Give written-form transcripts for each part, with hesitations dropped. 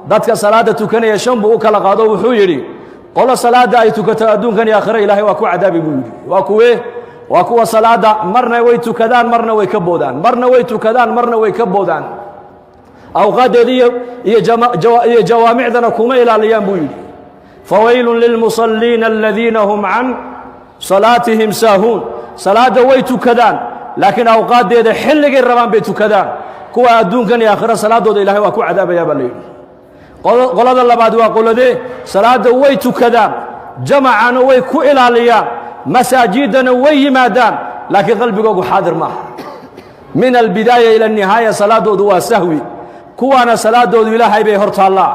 dadka salaada tukanaya shan buu u kala qaado wuxuu yidhi qolo salaada ay tukato adduunkan iyo aakhira ilaahay waa ku cadaabi buu yidhi waa kuwee waa kuwa salaada marna way tukadaan marna way ka boodaan marna way tukadaan marna way ka boodaan awqaadeeda iyo jawaamicdana kuma ilaaliyaan buu yidhi fawaylun lilmusalliina aladiina hum can salaatihim saahuun salaada way tukadaan laakiin awqaadeeda xilligay rabaan bay tukadaan kuwa adduunkan iyo aakhira salaadooda ilaahay waa ku cadaabayaa baa la yidhi qolada labaad waa qoladee salaada way tukadaan jamacana way ku ilaaliyaan masaajidana way yimaadaan laakiin qalbigoogu xaadir maaha min albidaaya ila annihaaya salaadoodu waa sahwi kuwaana salaadoodu ilaahay bay hor taallaa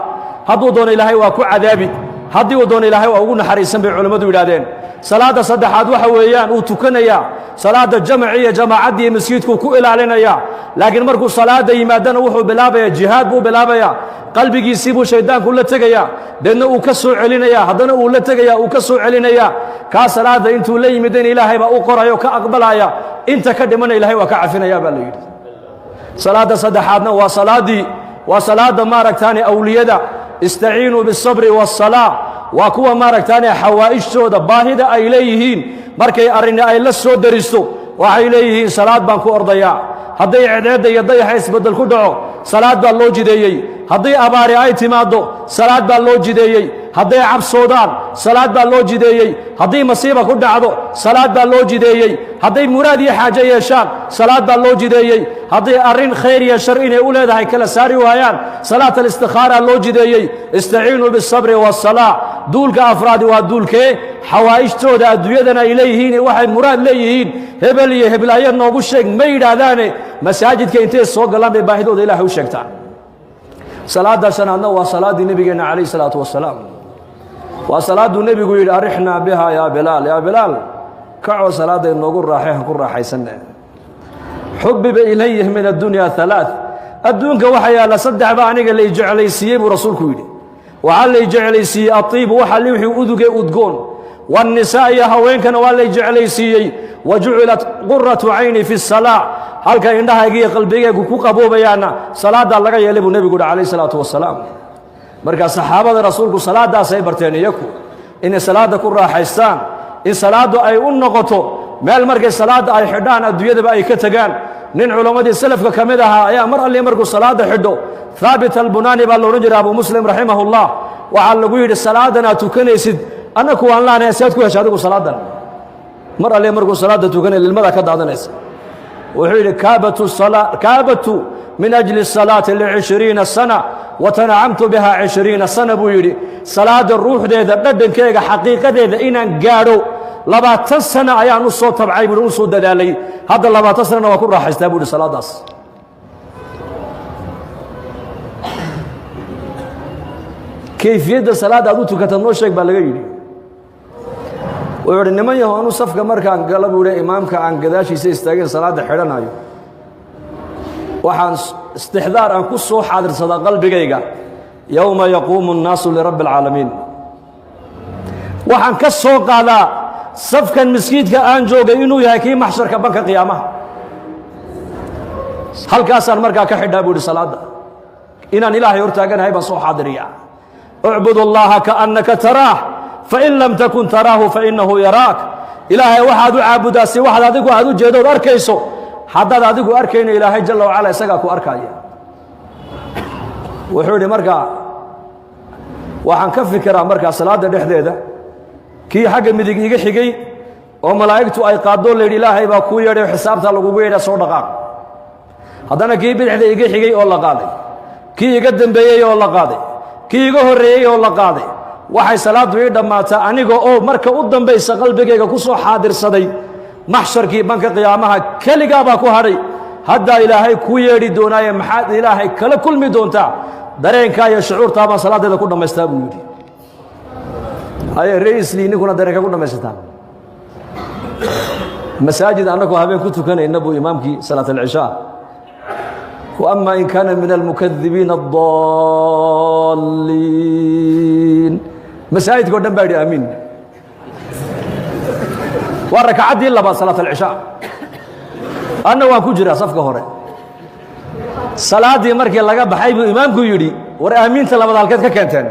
hadduu doono ilaahay waa ku cadaabi haddii uu doono ilaahay waa ugu naxariisan bay culimmadu yidhahdeen salaada saddexaad waxa weeyaan uu tukanayaa salaada jamaci iyo jamaacaddii masjidku ku ilaalinayaa laakiin markuu salaada yimaadana wuxuu bilaabayaa jihaad buu bilaabayaa qalbigiisii buu shaydaanku la tegayaa deedna uu ka soo celinayaa haddana uu la tegayaa uu ka soo celinayaa kaa salaada intuu la yimidayna ilaahay baa u qorayo ka aqbalaya inta ka dhimana ilaahay waa ka cafinayaa baa la yidhi salaada saddexaadna waa salaada maaragtaani awliyada istaciinuu biالصabri والصalaa waa kuwa maaragtaani xawaa'ijtooda baahida ay leeyihiin markay arrini ay la soo daristo waxay leeyihiin salaad baan ku ordayaa hadday cedeedda iyo dayaxa isbeddel ku dhaco salaad baa loo jideeyey hadday abaari ay timaaddo salaad baa loo jideeyey hadday cabsoodaan salaad baa loo jideeyey hadday masiiba ku dhacdo salaad baa loo jideeyey hadday muraad iyo xaajo yeeshaan salaad baa loo jideeyey hadday arrin khayr iyo shar inay u leedahay kala saari waayaan salaat alistikhaaraa loo jideeyey istaciinuu biالصabri والصalaa duulka afraadi waa duulkee xawaa'ijtooda adduunyadana ay leeyihiin waxay muraad leeyihiin hebel iyo heblaayo noogu sheeg ma yidhaahdaane masaajidka intay soo galaan bay baahidooda ilaahay u sheegtaan salaada shanaadna waa salaaddii nebigeenna calayh salaatu wasalaam waa salaadduu nebigu yidhi arixnaa bihaa yaa bilaal kacoo salaadda inoogu raaxay han ku raaxaysanne xubbiba ilayhi min addunya alaaث adduunka waxa yaalla saddexba aniga lay jeclaysiiyey buu rasuulku yidhi waxaa lay jeclaysiiyey aiibu waxa wixii udugee udgoon waannisaa iyo haweenkana waa lay jeclaysiiyey wa jucilat quratu cayni fi الsalaa halka indhahayga iyo qalbigaygu ku qaboobayaanna salaaddaa laga yeelay buu nebigu yidhi calayh salaatu wasalaam markaa saxaabada rasuulku salaaddaasay barteen iyaku inay salaadda ku raaxaystaan in salaaddu ay u noqoto meel markay salaadda ay xidhaan adduunyadaba ay ka tegaan nin culammadii salafka ka mid ahaa ayaa mar alli markuu salaadda xidho haabit albunaani baa loodhan jiray abu muslim raximahullah waxaa lagu yidhi salaadan aad tukanaysid annaku waan laanahay sead ku hesha adigu salaadan mar alli markuu salaadda tukanay lilmada ka daadanaysa wuxuu yidhi kaabatu min ajli الsalaati ل20 sana watanacamtu biha 20 sana buu yidhi salaada ruuxdeeda dhadhankeega xaqiiqadeeda inaan gaadho 20 sana ayaan u soo tabcay buu u soo dadaalay hadda 20 sanana waa ku raaxaystaa buu yidhi salaadaas kayfiyadda salaada aad u tukata noo sheeg baa laga yidhi wuxuu yidhi niman yaho anuu safka markaan gala buu yidhi imaamka aan gadaashiisa istaageen salaadda xidhanayo waxaan istixdaar aan ku soo xaadirsadaa qalbigayga yowma yaquumu الnaasu lirabbi اlcaalamiin waxaan ka soo qaadaa safkan miskiidka aan joogay inuu yahay kii maxsharka banka qiyaamaha halkaasaan markaa ka xidhaa buu yidhi salaadda inaan ilaahay hortaaganahay baan soo xaadiriya ucbud اllaha kaannaka taraah fain lam takun taraahu fainahu yaraak ilaahay waxaad u caabudaa si waxaad adigu aad u jeedood arkayso haddaad adigu arkayna ilaahay jalla wacala isagaa ku arkaya wuxuu yidhi markaa waxaan ka fikiraa markaa salaadda dhexdeeda kii xagga midig iga xigay oo malaa'igtu ay qaadoo layidhi ilaahay baa kuu yeedhay xisaabtaa lagugu yeedha soo dhaqaaq haddana kii bidixda iga xigay oo la qaaday kii iga dembeeyey oo la qaaday kii iga horreeyey oo la qaaday waxay salaaddu ii dhammaataa aniga oo marka u dambaysa qalbigayga ku soo xaadirsaday maxsharkii banka qiyaamaha keligaa baa ku hadhay haddaa ilaahay kuu yeedhi doonaaye maxaad ilaahay kala kulmi doontaa dareenkaa iyo shucuurtaa baan salaaddeeda ku dhammaystaa buu yidhi haye ra'iislii ninkuna dareenka ku dhammaysataan masaajid annagoo habeen ku tukanayna buu imaamkii salaat alcishaa وأما إن كان من المكذبين الضالين مساجد قدام بعد أمين وركعت دي بعد صلاة العشاء أنا وأكو جرا صفقة هوري صلاة دي مركي لقى بحيب إمامكو يري war aamiinta labaad halkeed ka keenteen